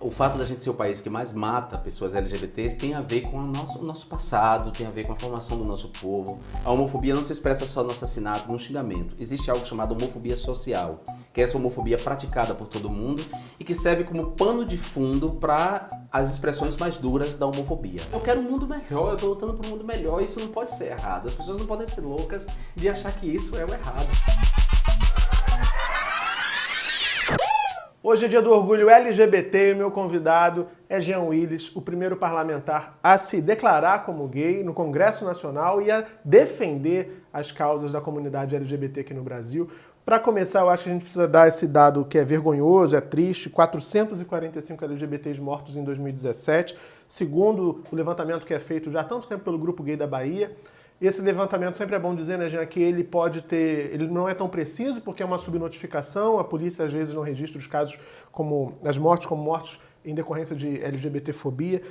o fato da gente ser o país que mais mata pessoas LGBTs tem a ver com o nosso passado, tem a ver com a formação do nosso povo. A homofobia não se expressa só no assassinato, no xingamento. Existe algo chamado homofobia social, que é essa homofobia praticada por todo mundo e que serve como pano de fundo para as expressões mais duras da homofobia. Eu quero um mundo melhor, eu estou lutando por um mundo melhor, isso não pode ser errado. As pessoas não podem ser loucas de achar que isso é o errado. Hoje é dia do orgulho LGBT e o meu convidado é Jean Willis, o primeiro parlamentar a se declarar como gay no Congresso Nacional e a defender as causas da comunidade LGBT aqui no Brasil. Para começar, eu acho que a gente precisa dar esse dado que é vergonhoso, é triste, 445 LGBTs mortos em 2017, segundo o levantamento que é feito já há tanto tempo pelo Grupo Gay da Bahia. Esse levantamento sempre é bom dizer, né, Jean, que ele não é tão preciso porque é uma subnotificação, a polícia às vezes não registra os casos como as mortes como mortes em decorrência de LGBTfobia.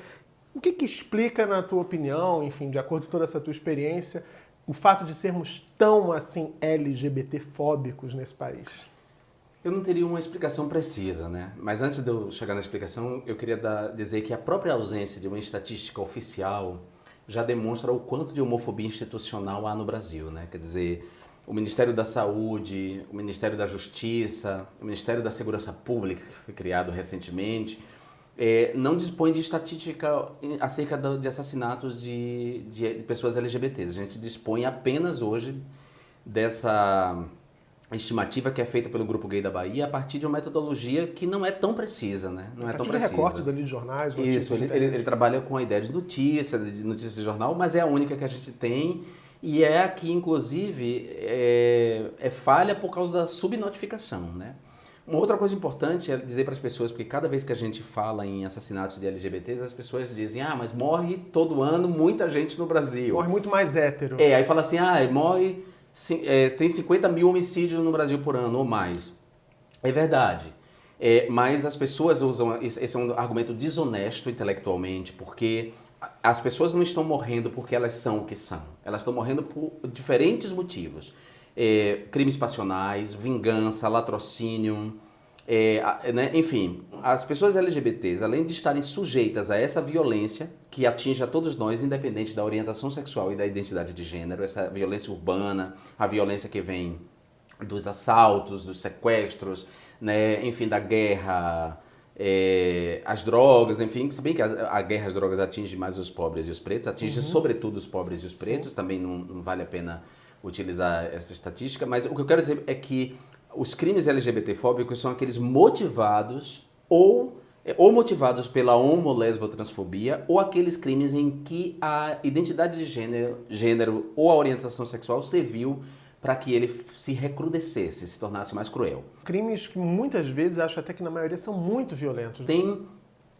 O que explica, na tua opinião, enfim, de acordo com toda essa tua experiência, o fato de sermos tão, assim, LGBTfóbicos nesse país? Eu não teria uma explicação precisa, né? Mas antes de eu chegar na explicação, eu queria dizer que a própria ausência de uma estatística oficial já demonstra o quanto de homofobia institucional há no Brasil, né? Quer dizer, o Ministério da Saúde, o Ministério da Justiça, o Ministério da Segurança Pública, que foi criado recentemente, não dispõe de estatística acerca de assassinatos de pessoas LGBTs. A gente dispõe apenas hoje dessa estimativa que é feita pelo Grupo Gay da Bahia a partir de uma metodologia que não é tão precisa, né? Não é tão precisa. Recortes ali de jornais. Isso, ele trabalha com a ideia de notícia de jornal, mas é a única que a gente tem e é a que, inclusive, é falha por causa da subnotificação, né? Uma outra coisa importante é dizer para as pessoas, porque cada vez que a gente fala em assassinatos de LGBTs, as pessoas dizem, mas morre todo ano muita gente no Brasil. Morre muito mais hétero. Aí fala assim, morre... tem 50 mil homicídios no Brasil por ano ou mais. É verdade. Mas as pessoas usam... Esse é um argumento desonesto intelectualmente, porque as pessoas não estão morrendo porque elas são o que são. Elas estão morrendo por diferentes motivos. Crimes passionais, vingança, latrocínio... né? Enfim, as pessoas LGBTs, além de estarem sujeitas a essa violência que atinge a todos nós, independente da orientação sexual e da identidade de gênero, essa violência urbana, a violência que vem dos assaltos, dos sequestros, né? Enfim, da guerra, as drogas, enfim, se bem que a guerra às drogas atinge mais os pobres e os pretos, atinge sobretudo os pobres e os pretos. Sim. Também não vale a pena utilizar essa estatística, mas o que eu quero dizer é que os crimes LGBTfóbicos são aqueles motivados ou motivados pela homo-lesbo-transfobia ou aqueles crimes em que a identidade de gênero ou a orientação sexual serviu para que ele se recrudescesse, se tornasse mais cruel. Crimes que muitas vezes, acho até que na maioria, são muito violentos. Tem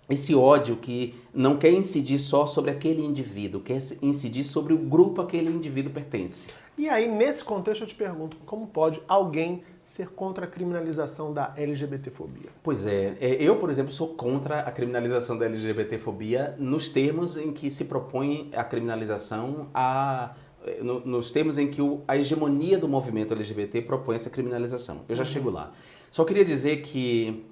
esse ódio que não quer incidir só sobre aquele indivíduo, quer incidir sobre o grupo a que aquele indivíduo pertence. E aí, nesse contexto, eu te pergunto, como pode alguém ser contra a criminalização da LGBTfobia? Pois eu, por exemplo, sou contra a criminalização da LGBTfobia nos termos em que se propõe a criminalização, nos termos em que a hegemonia do movimento LGBT propõe essa criminalização. Eu já chego lá. Só queria dizer que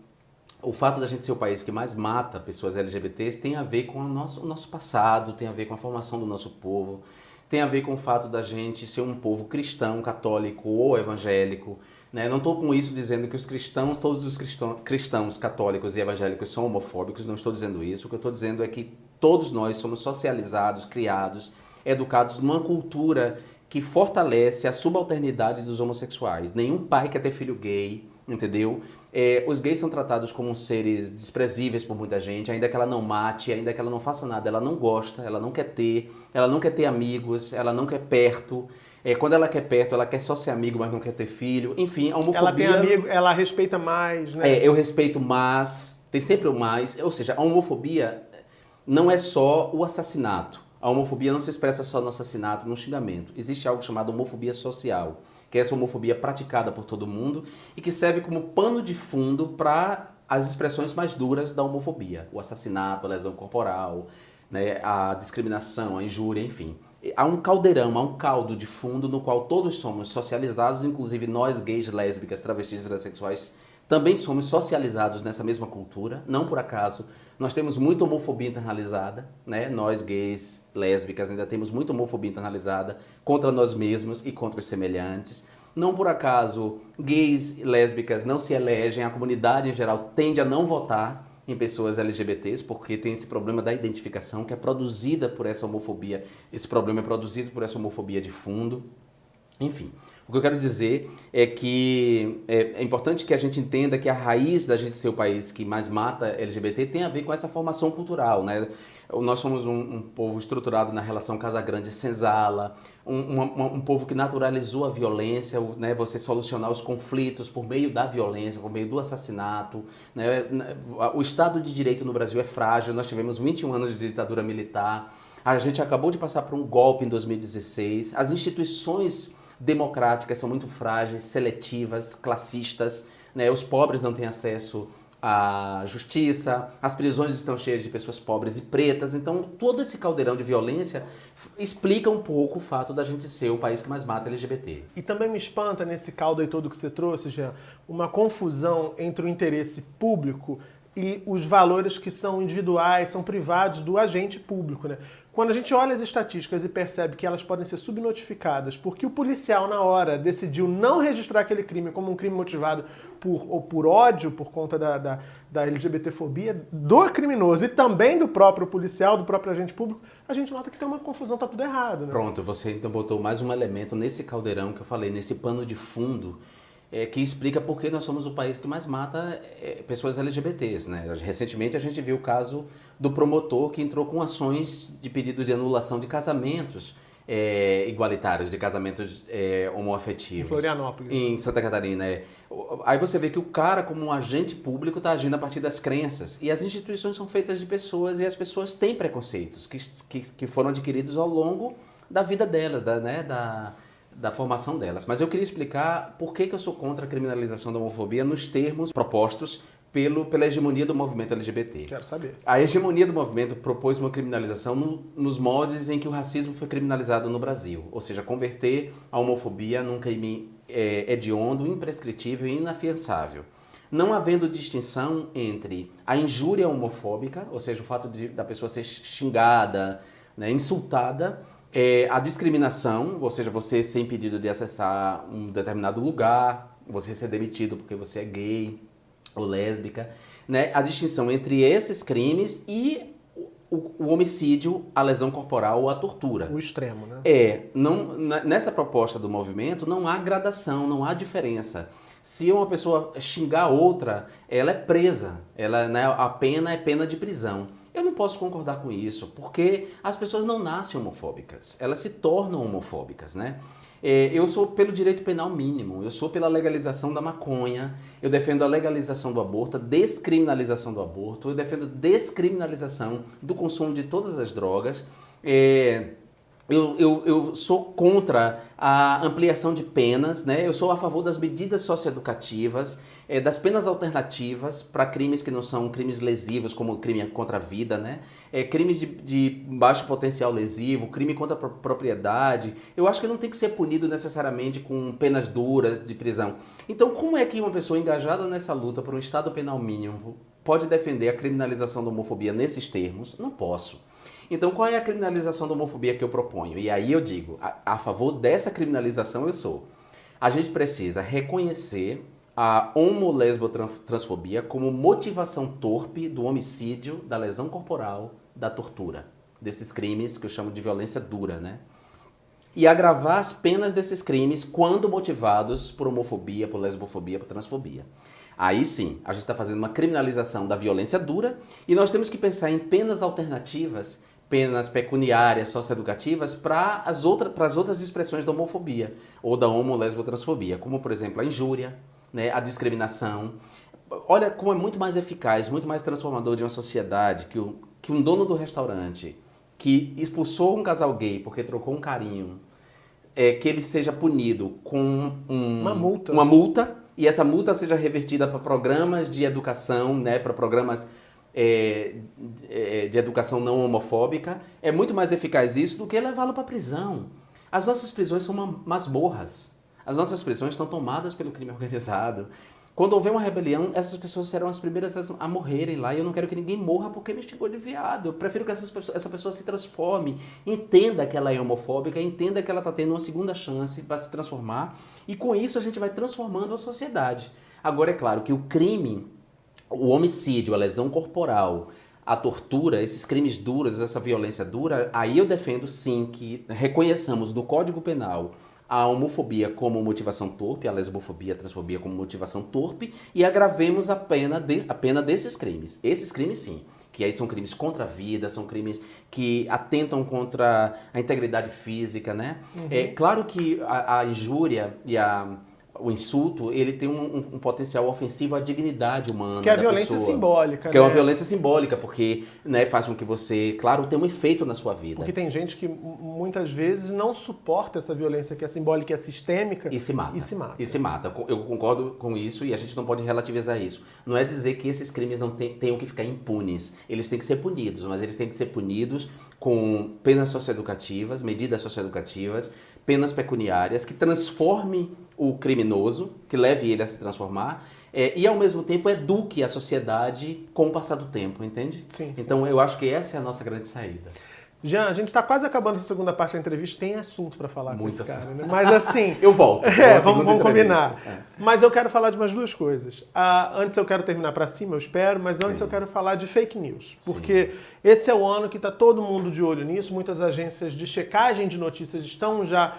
o fato da gente ser o país que mais mata pessoas LGBTs tem a ver com o nosso passado, tem a ver com a formação do nosso povo, tem a ver com o fato da gente ser um povo cristão, católico ou evangélico, né? Não estou com isso dizendo que todos os cristãos católicos e evangélicos são homofóbicos, não estou dizendo isso. O que eu estou dizendo é que todos nós somos socializados, criados, educados numa cultura que fortalece a subalternidade dos homossexuais. Nenhum pai quer ter filho gay, entendeu? Os gays são tratados como seres desprezíveis por muita gente, ainda que ela não mate, ainda que ela não faça nada, ela não gosta, ela não quer ter amigos, ela não quer perto. Quando ela quer perto, ela quer só ser amigo, mas não quer ter filho. Enfim, a homofobia... Ela tem amigo, ela respeita mais, né? Eu respeito mais, tem sempre o mais. Ou seja, a homofobia não é só o assassinato. A homofobia não se expressa só no assassinato, no xingamento. Existe algo chamado homofobia social, que é essa homofobia praticada por todo mundo e que serve como pano de fundo para as expressões mais duras da homofobia. O assassinato, a lesão corporal, né, a discriminação, a injúria, enfim. Há um caldeirão, há um caldo de fundo no qual todos somos socializados, inclusive nós gays, lésbicas, travestis e transexuais Também somos socializados nessa mesma cultura, não por acaso. Nós temos muita homofobia internalizada, né? Nós gays, lésbicas, ainda temos muita homofobia internalizada contra nós mesmos e contra os semelhantes. Não por acaso gays e lésbicas não se elegem, a comunidade em geral tende a não votar em pessoas LGBTs, porque tem esse problema da identificação que é produzida por essa homofobia. Esse problema é produzido por essa homofobia de fundo. Enfim, o que eu quero dizer é que é importante que a gente entenda que a raiz da gente ser o país que mais mata LGBT tem a ver com essa formação cultural, né? Nós somos um povo estruturado na relação Casagrande-Senzala, um povo que naturalizou a violência, né? Você solucionar os conflitos por meio da violência, por meio do assassinato, né? O Estado de Direito no Brasil é frágil, nós tivemos 21 anos de ditadura militar, a gente acabou de passar por um golpe em 2016, as instituições democráticas são muito frágeis, seletivas, classistas, né? Os pobres não têm acesso à justiça, as prisões estão cheias de pessoas pobres e pretas, então todo esse caldeirão de violência explica um pouco o fato da gente ser o país que mais mata LGBT. E também me espanta nesse caldo aí todo que você trouxe, Jean, uma confusão entre o interesse público e os valores que são individuais, são privados do agente público, né? Quando a gente olha as estatísticas e percebe que elas podem ser subnotificadas porque o policial, na hora, decidiu não registrar aquele crime como um crime motivado por ódio, por conta da LGBTfobia, do criminoso e também do próprio policial, do próprio agente público, a gente nota que tem uma confusão, tá tudo errado, né? Pronto, você então botou mais um elemento nesse caldeirão que eu falei, nesse pano de fundo, que explica por que nós somos o país que mais mata pessoas LGBTs, né? Recentemente a gente viu o caso do promotor que entrou com ações de pedidos de anulação de casamentos igualitários, de casamentos homoafetivos. Em Florianópolis. Em Santa Catarina, Aí você vê que o cara, como um agente público, está agindo a partir das crenças. E as instituições são feitas de pessoas e as pessoas têm preconceitos que foram adquiridos ao longo da vida delas, da formação delas. Mas eu queria explicar por que eu sou contra a criminalização da homofobia nos termos propostos pela hegemonia do movimento LGBT. Quero saber. A hegemonia do movimento propôs uma criminalização nos moldes em que o racismo foi criminalizado no Brasil, ou seja, converter a homofobia num crime hediondo, imprescritível e inafiançável. Não havendo distinção entre a injúria homofóbica, ou seja, o fato da pessoa ser xingada, né, insultada, a discriminação, ou seja, você ser impedido de acessar um determinado lugar, você ser demitido porque você é gay ou lésbica, né? A distinção entre esses crimes e o homicídio, a lesão corporal ou a tortura. O extremo, né? Nessa proposta do movimento não há gradação, não há diferença. Se uma pessoa xingar outra, ela é presa, né, a pena é pena de prisão. Eu não posso concordar com isso, porque as pessoas não nascem homofóbicas, elas se tornam homofóbicas, né? Eu sou pelo direito penal mínimo, eu sou pela legalização da maconha, eu defendo a legalização do aborto, a descriminalização do aborto, eu defendo a descriminalização do consumo de todas as drogas. Eu sou contra a ampliação de penas, né? Eu sou a favor das medidas socioeducativas, das penas alternativas para crimes que não são crimes lesivos, como o crime contra a vida, né? Crimes de baixo potencial lesivo, crime contra a propriedade. Eu acho que não tem que ser punido necessariamente com penas duras de prisão. Então, como é que uma pessoa engajada nessa luta por um Estado penal mínimo pode defender a criminalização da homofobia nesses termos? Não posso. Então, qual é a criminalização da homofobia que eu proponho? E aí eu digo, a favor dessa criminalização eu sou. A gente precisa reconhecer a homo-lesbo-transfobia como motivação torpe do homicídio, da lesão corporal, da tortura. Desses crimes que eu chamo de violência dura, né? E agravar as penas desses crimes quando motivados por homofobia, por lesbofobia, por transfobia. Aí sim, a gente está fazendo uma criminalização da violência dura e nós temos que pensar em penas alternativas, penas pecuniárias, socioeducativas, para as outras expressões da homofobia ou da homo-lesbo-transfobia, como, por exemplo, a injúria, né, a discriminação. Olha como é muito mais eficaz, muito mais transformador de uma sociedade que um dono do restaurante que expulsou um casal gay porque trocou um carinho, que ele seja punido com uma multa, e essa multa seja revertida para programas de educação, né, para programas de educação não homofóbica. É muito mais eficaz isso do que levá-lo para a prisão. As nossas prisões são masmorras. As nossas prisões estão tomadas pelo crime organizado. Quando houver uma rebelião, essas pessoas serão as primeiras a morrerem lá. E eu não quero que ninguém morra porque me xingou de viado. Eu prefiro que essa pessoa se transforme, entenda que ela é homofóbica, entenda que ela está tendo uma segunda chance para se transformar. E com isso a gente vai transformando a sociedade. Agora, é claro que o crime, o homicídio, a lesão corporal, a tortura, esses crimes duros, essa violência dura, aí eu defendo sim que reconheçamos no Código Penal a homofobia como motivação torpe, a lesbofobia, a transfobia como motivação torpe e agravemos a pena desses crimes. Esses crimes sim, que aí são crimes contra a vida, são crimes que atentam contra a integridade física, né? É claro que a injúria e o insulto, ele tem um potencial ofensivo à dignidade humana que é a da violência pessoa. simbólica, Que é uma né? violência simbólica, porque né, faz com que você, claro, tenha um efeito na sua vida. Porque tem gente que muitas vezes não suporta essa violência que é simbólica e é sistêmica. E se mata. E se mata. E se mata. Eu concordo com isso e a gente não pode relativizar isso. Não é dizer que esses crimes não tenham que ficar impunes. Eles têm que ser punidos, mas eles têm que ser punidos com penas socioeducativas, medidas socioeducativas, penas pecuniárias que transformem o criminoso, que leve ele a se transformar, e ao mesmo tempo eduque a sociedade com o passar do tempo, entende? Sim, sim. Então eu acho que essa é a nossa grande saída. Jean, a gente está quase acabando a segunda parte da entrevista, tem assunto para falar Muito com esse cara, assunto. né? Mas assim... Eu volto. Vamos combinar. Mas eu quero falar de umas duas coisas. Antes eu quero terminar para cima, eu espero, mas antes eu quero falar de fake news. Porque esse é o ano que está todo mundo de olho nisso, muitas agências de checagem de notícias estão já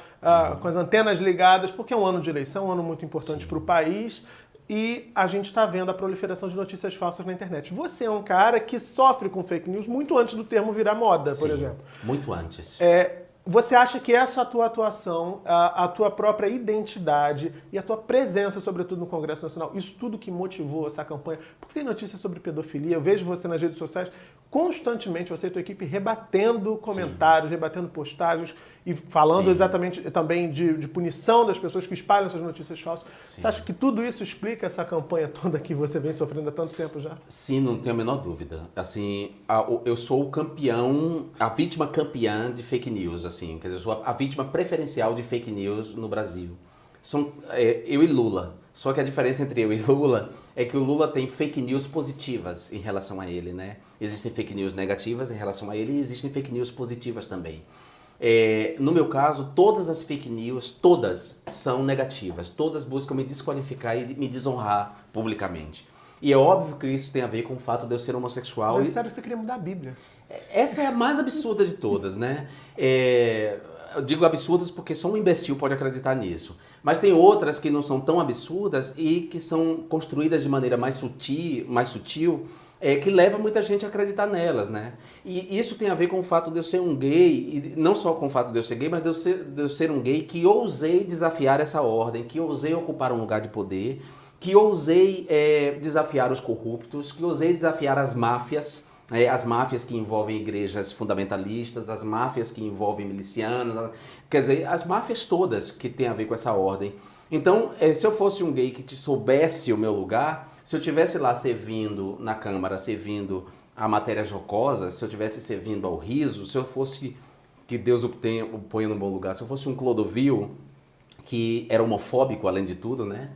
com as antenas ligadas, porque é um ano de eleição, um ano muito importante para o país. E a gente está vendo a proliferação de notícias falsas na internet. Você é um cara que sofre com fake news muito antes do termo virar moda, por exemplo. Muito antes. Você acha que essa tua atuação, a tua própria identidade e a tua presença, sobretudo no Congresso Nacional, isso tudo que motivou essa campanha? Porque tem notícias sobre pedofilia, eu vejo você nas redes sociais constantemente, você e a tua equipe rebatendo comentários, rebatendo postagens e falando exatamente também de punição das pessoas que espalham essas notícias falsas. Você acha que tudo isso explica essa campanha toda que você vem sofrendo há tanto tempo já? Sim, não tenho a menor dúvida. Assim, eu sou o campeão, a vítima campeã de fake news, assim, quer dizer, eu sou a vítima preferencial de fake news no Brasil. São eu e Lula. Só que a diferença entre eu e Lula é que o Lula tem fake news positivas em relação a ele, né? Existem fake news negativas em relação a ele e existem fake news positivas também. No meu caso, todas as fake news, todas são negativas. Todas buscam me desqualificar e me desonrar publicamente. E é óbvio que isso tem a ver com o fato de eu ser homossexual. Já disseram que você queria mudar a Bíblia. Essa é a mais absurda de todas, né? Eu digo absurdas porque só um imbecil pode acreditar nisso. Mas tem outras que não são tão absurdas e que são construídas de maneira mais sutil, que leva muita gente a acreditar nelas, né? E isso tem a ver com o fato de eu ser um gay, e não só com o fato de eu ser gay, mas de eu ser um gay que ousei desafiar essa ordem, que ousei ocupar um lugar de poder, que ousei desafiar os corruptos, que ousei desafiar as máfias que envolvem igrejas fundamentalistas, as máfias que envolvem milicianos, quer dizer, as máfias todas que têm a ver com essa ordem. Então, se eu fosse um gay que soubesse o meu lugar, se eu estivesse lá servindo na Câmara, servindo a matéria jocosa, se eu estivesse servindo ao riso, se eu fosse, que Deus o ponha no bom lugar, se eu fosse um Clodovil, que era homofóbico além de tudo, né?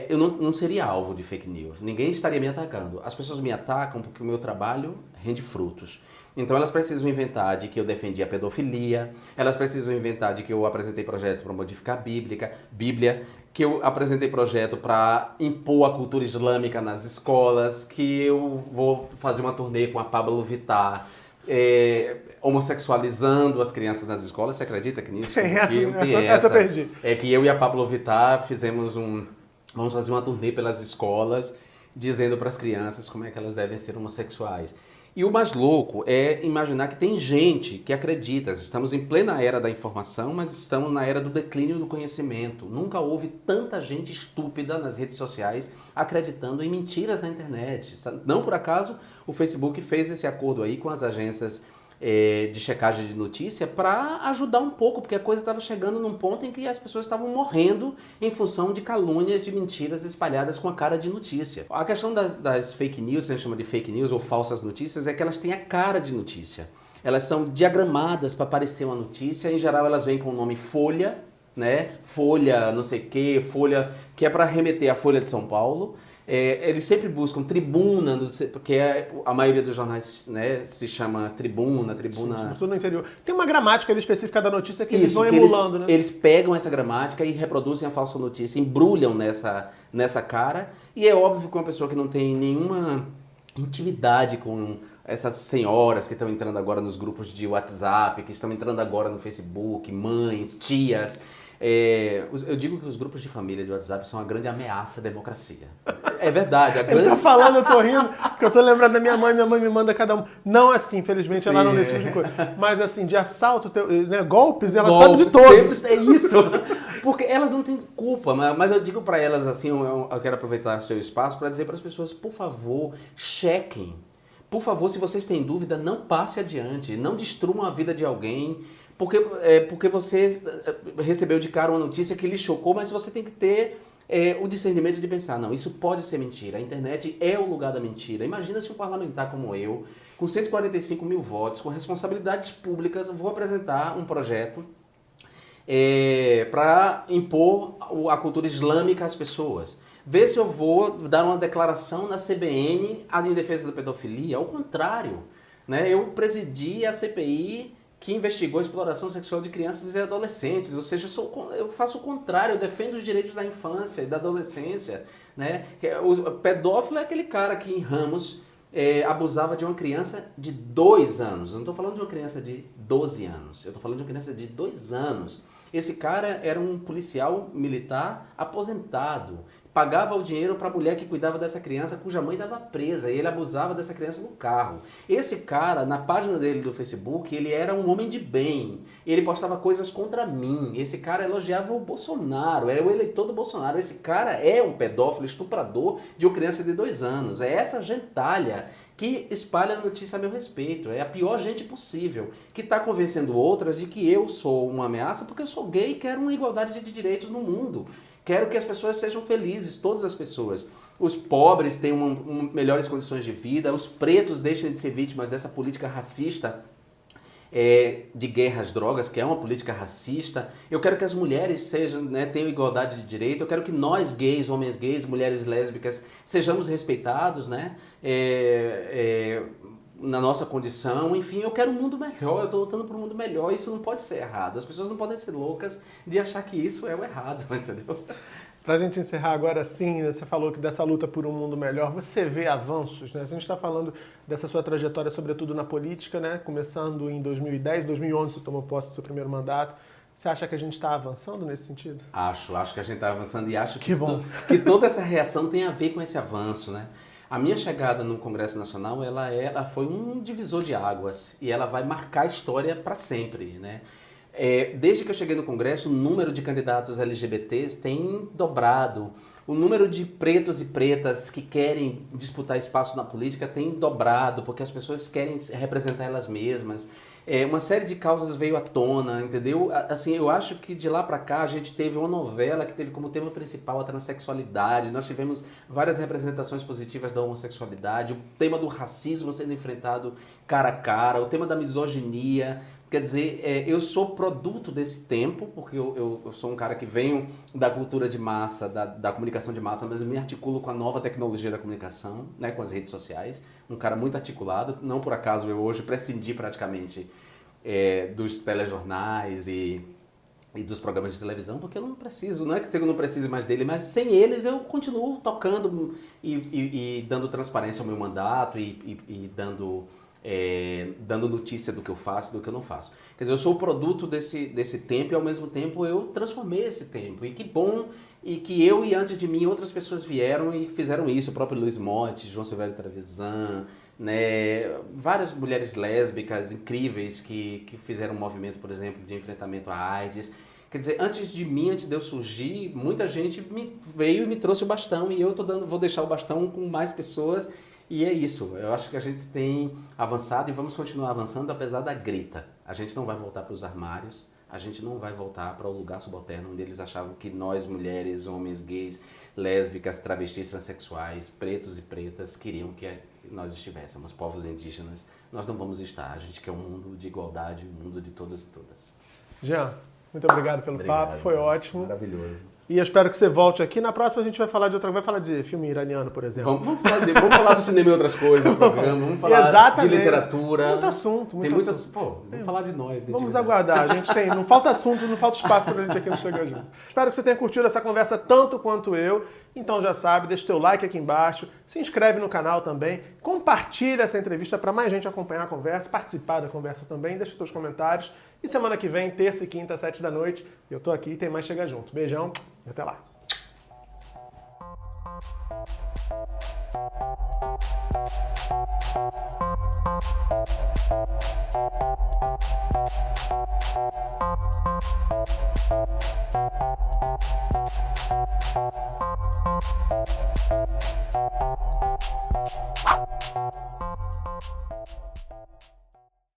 Eu não seria alvo de fake news. Ninguém estaria me atacando. As pessoas me atacam porque o meu trabalho rende frutos. Então elas precisam inventar de que eu defendi a pedofilia, elas precisam inventar de que eu apresentei projeto para modificar a Bíblia, que eu apresentei projeto para impor a cultura islâmica nas escolas, que eu vou fazer uma turnê com a Pablo Vittar, homossexualizando as crianças nas escolas. Você acredita que nisso? Essa perdi. É que eu e a Pablo Vittar vamos fazer uma turnê pelas escolas, dizendo para as crianças como é que elas devem ser homossexuais. E o mais louco é imaginar que tem gente que acredita. Estamos em plena era da informação, mas estamos na era do declínio do conhecimento. Nunca houve tanta gente estúpida nas redes sociais acreditando em mentiras na internet. Não por acaso o Facebook fez esse acordo aí com as agências de checagem de notícia para ajudar um pouco, porque a coisa estava chegando num ponto em que as pessoas estavam morrendo em função de calúnias, de mentiras espalhadas com a cara de notícia. A questão das fake news, a gente chama de fake news ou falsas notícias, é que elas têm a cara de notícia. Elas são diagramadas para parecer uma notícia, em geral elas vêm com o nome Folha, né? Folha, não sei o quê, Folha, que é para remeter à Folha de São Paulo. Eles sempre buscam tribuna, porque a maioria dos jornais, né, se chama tribuna. Sim, sobretudo no interior. Tem uma gramática ali específica da notícia que eles Isso, vão que emulando, né? eles pegam essa gramática e reproduzem a falsa notícia, embrulham nessa cara. E é óbvio que uma pessoa que não tem nenhuma intimidade com essas senhoras que estão entrando agora nos grupos de WhatsApp, que estão entrando agora no Facebook, mães, tias. Eu digo que os grupos de família de WhatsApp são uma grande ameaça à democracia. É verdade, a Ele tá grande... falando, eu tô rindo, porque eu tô lembrando da minha mãe me manda cada um. Não assim, infelizmente, ela não lê esse tipo de coisa. Mas assim, de assalto, né, golpes, ela sabe de todos. Sempre é isso. Porque elas não têm culpa, mas eu digo para elas assim, eu quero aproveitar o seu espaço para dizer para as pessoas, por favor, chequem. Por favor, se vocês têm dúvida, não passe adiante, não destruam a vida de alguém, porque você recebeu de cara uma notícia que lhe chocou, mas você tem que ter o discernimento de pensar, não, isso pode ser mentira, a internet é o lugar da mentira. Imagina se um parlamentar como eu, com 145 mil votos, com responsabilidades públicas, vou apresentar um projeto para impor a cultura islâmica às pessoas. Vê se eu vou dar uma declaração na CBN em defesa da pedofilia. Ao contrário, né? Eu presidi a CPI que investigou a exploração sexual de crianças e adolescentes. Ou seja, eu faço o contrário, eu defendo os direitos da infância e da adolescência. Né? O pedófilo é aquele cara que em Ramos abusava de uma criança de 2 anos. Eu não estou falando de uma criança de 12 anos, eu estou falando de uma criança de 2 anos. Esse cara era um policial militar aposentado, pagava o dinheiro para a mulher que cuidava dessa criança, cuja mãe estava presa, e ele abusava dessa criança no carro. Esse cara, na página dele do Facebook, ele era um homem de bem, ele postava coisas contra mim, esse cara elogiava o Bolsonaro, era o eleitor do Bolsonaro, esse cara é um pedófilo, estuprador de uma criança de 2 anos, é essa gentalha que espalha notícia a meu respeito. É a pior gente possível, que está convencendo outras de que eu sou uma ameaça porque eu sou gay e quero uma igualdade de direitos no mundo. Quero que as pessoas sejam felizes, todas as pessoas. Os pobres tenham melhores condições de vida, os pretos deixem de ser vítimas dessa política racista de guerra às drogas, que é uma política racista. Eu quero que as mulheres sejam, né, tenham igualdade de direito. Eu quero que nós gays, homens gays, mulheres lésbicas, sejamos respeitados, né, na nossa condição. Enfim, eu quero um mundo melhor, eu estou lutando por um mundo melhor. Isso não pode ser errado. As pessoas não podem ser loucas de achar que isso é o errado, entendeu? Pra gente encerrar agora sim, você falou que dessa luta por um mundo melhor, você vê avanços, né? A gente está falando dessa sua trajetória, sobretudo na política, né? Começando em 2010, 2011 você tomou posse do seu primeiro mandato. Você acha que a gente está avançando nesse sentido? Acho que a gente está avançando e acho que bom. Que toda essa reação tem a ver com esse avanço, né? A minha chegada no Congresso Nacional, ela foi um divisor de águas e ela vai marcar a história para sempre, né? Desde que eu cheguei no Congresso, o número de candidatos LGBTs tem dobrado. O número de pretos e pretas que querem disputar espaço na política tem dobrado, porque as pessoas querem representar elas mesmas. Uma série de causas veio à tona, entendeu? Assim, eu acho que de lá para cá a gente teve uma novela que teve como tema principal a transexualidade, nós tivemos várias representações positivas da homossexualidade, o tema do racismo sendo enfrentado cara a cara, o tema da misoginia. Quer dizer, eu sou produto desse tempo, porque eu sou um cara que venho da cultura de massa, da comunicação de massa, mas eu me articulo com a nova tecnologia da comunicação, né, com as redes sociais. Um cara muito articulado, não por acaso eu hoje prescindi praticamente dos telejornais e dos programas de televisão, porque eu não preciso, não é que eu não precise mais dele, mas sem eles eu continuo tocando e dando transparência ao meu mandato e dando notícia do que eu faço e do que eu não faço. Quer dizer, eu sou o produto desse tempo e ao mesmo tempo eu transformei esse tempo. E que bom, e que eu e antes de mim outras pessoas vieram e fizeram isso. O próprio Luiz Motti, João Silvério Trevisan, né? Várias mulheres lésbicas incríveis que fizeram um movimento, por exemplo, de enfrentamento à AIDS. Quer dizer, antes de mim, antes de eu surgir, muita gente veio e me trouxe o bastão e eu vou deixar o bastão com mais pessoas. E é isso, eu acho que a gente tem avançado e vamos continuar avançando apesar da grita. A gente não vai voltar para os armários, a gente não vai voltar para o lugar subalterno onde eles achavam que nós, mulheres, homens, gays, lésbicas, travestis, transexuais, pretos e pretas, queriam que nós estivéssemos, povos indígenas. Nós não vamos estar, a gente quer um mundo de igualdade, um mundo de todos e todas. Jean, Muito obrigado pelo Obrigado, papo, foi ótimo. Maravilhoso. E eu espero que você volte aqui. Na próxima a gente vai falar de vai falar de filme iraniano, por exemplo. Vamos falar do cinema e outras coisas no programa, vamos falar Exatamente. de literatura. Muito assunto, muito Tem muitas. assunto. Pô, vamos falar de nós. Vamos aguardar, a gente tem, não falta assunto, não falta espaço pra gente aqui no Chega Junto. Espero que você tenha curtido essa conversa tanto quanto eu. Então já sabe, deixa o teu like aqui embaixo, se inscreve no canal também, compartilha essa entrevista para mais gente acompanhar a conversa, participar da conversa também, deixa os teus comentários. E semana que vem, terça e quinta, às 7 da noite, eu tô aqui e tem mais Chega Junto. Beijão e até lá.